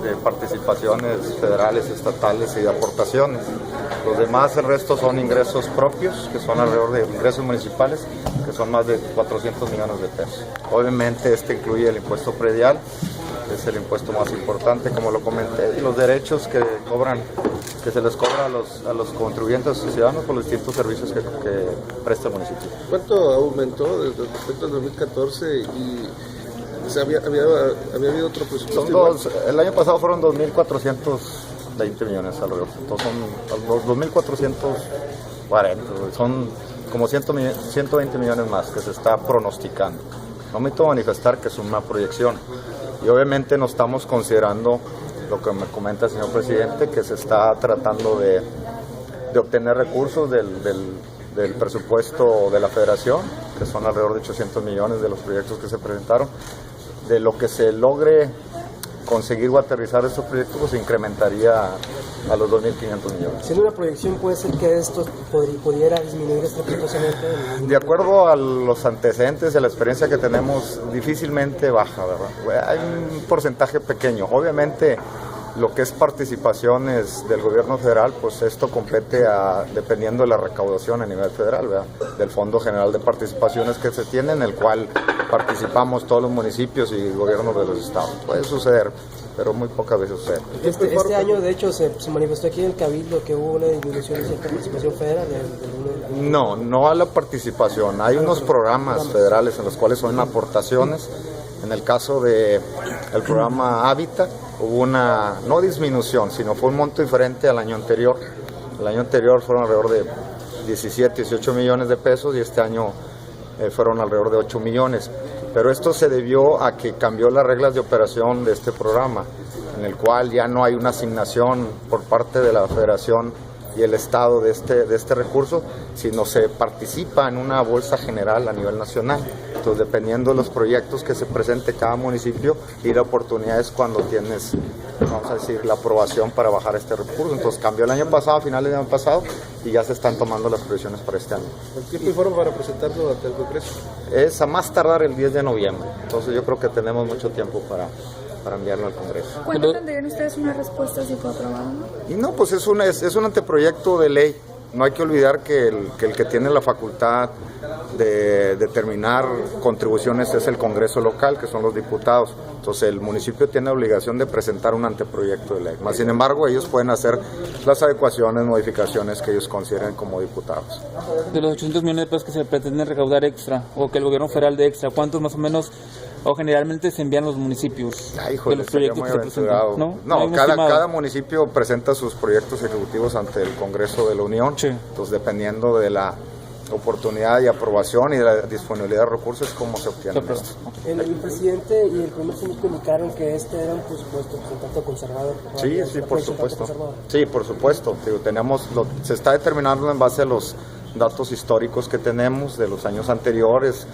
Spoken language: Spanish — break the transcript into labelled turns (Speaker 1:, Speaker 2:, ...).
Speaker 1: de participaciones federales, estatales y de aportaciones. Los demás, el resto son ingresos propios, que son alrededor de ingresos municipales, que son más de 400 millones de pesos. Obviamente este incluye el impuesto predial, que es el impuesto más importante, como lo comenté, y los derechos que se les cobra a los contribuyentes y ciudadanos por los distintos servicios que presta el municipio.
Speaker 2: ¿Cuánto aumentó desde respecto al 2014 y había habido otro presupuesto?
Speaker 1: El año pasado fueron 2.420 millones alrededor, entonces son 2.440, son como 120 millones más que se está pronosticando. No omito manifestar que es una proyección y obviamente no estamos considerando lo que me comenta el señor presidente, que se está tratando de obtener recursos del presupuesto de la federación, que son alrededor de 800 millones de los proyectos que se presentaron. De lo que se logre conseguir o aterrizar estos proyectos, pues se incrementaría a los 2.500 millones.
Speaker 3: Siendo una proyección, ¿puede ser que esto pudiera disminuir estrepitosamente?
Speaker 1: De acuerdo a los antecedentes y a la experiencia que tenemos, difícilmente baja, ¿verdad? Hay un porcentaje pequeño. Obviamente, lo que es participaciones del gobierno federal, pues esto compete dependiendo de la recaudación a nivel federal, ¿verdad? Del Fondo General de Participaciones que se tiene, en el cual participamos todos los municipios y gobiernos de los estados. Puede suceder, pero muy pocas veces sucede.
Speaker 3: Este año, de hecho, se manifestó aquí en el Cabildo que hubo una disminución de cierta participación federal.
Speaker 1: No a la participación. Hay unos programas federales en los cuales son aportaciones. En el caso del programa Hábitat, hubo una, no disminución, sino fue un monto diferente al año anterior. El año anterior fueron alrededor de 17, 18 millones de pesos y este año fueron alrededor de 8 millones. Pero esto se debió a que cambió las reglas de operación de este programa, en el cual ya no hay una asignación por parte de la Federación y el Estado de este recurso, sino se participa en una bolsa general a nivel nacional. Entonces, dependiendo de los proyectos que se presente cada municipio, y la oportunidad es cuando tienes, vamos a decir, la aprobación para bajar este recurso. Entonces, cambió el año pasado, a finales del año pasado, y ya se están tomando las previsiones para este año.
Speaker 2: ¿El tiempo y forma para presentarlo ante el Congreso?
Speaker 1: Es a más tardar el 10 de noviembre. Entonces, yo creo que tenemos mucho tiempo para enviarlo al Congreso.
Speaker 4: ¿Cuándo tendrían ustedes una respuesta si fue aprobado?
Speaker 1: Y no, pues es un anteproyecto de ley. No hay que olvidar que el que tiene la facultad de determinar contribuciones es el Congreso local, que son los diputados. Entonces el municipio tiene obligación de presentar un anteproyecto de ley. Más sin embargo, ellos pueden hacer las adecuaciones, modificaciones que ellos consideren como diputados.
Speaker 5: De los 800 millones de pesos que se pretenden recaudar extra, o que el gobierno federal de extra, ¿cuántos más o menos o generalmente se envían los municipios de los proyectos que se presentan?
Speaker 1: No, cada municipio presenta sus proyectos ejecutivos ante el Congreso de la Unión.
Speaker 5: Sí.
Speaker 1: Entonces, dependiendo de la oportunidad y aprobación y de la disponibilidad de recursos, ¿cómo se obtiene esto?
Speaker 3: El presidente y el primer ministro indicaron que este era un presupuesto un tanto conservador.
Speaker 1: Sí, por supuesto. Sí, por supuesto. Se está determinando en base a los datos históricos que tenemos de los años anteriores.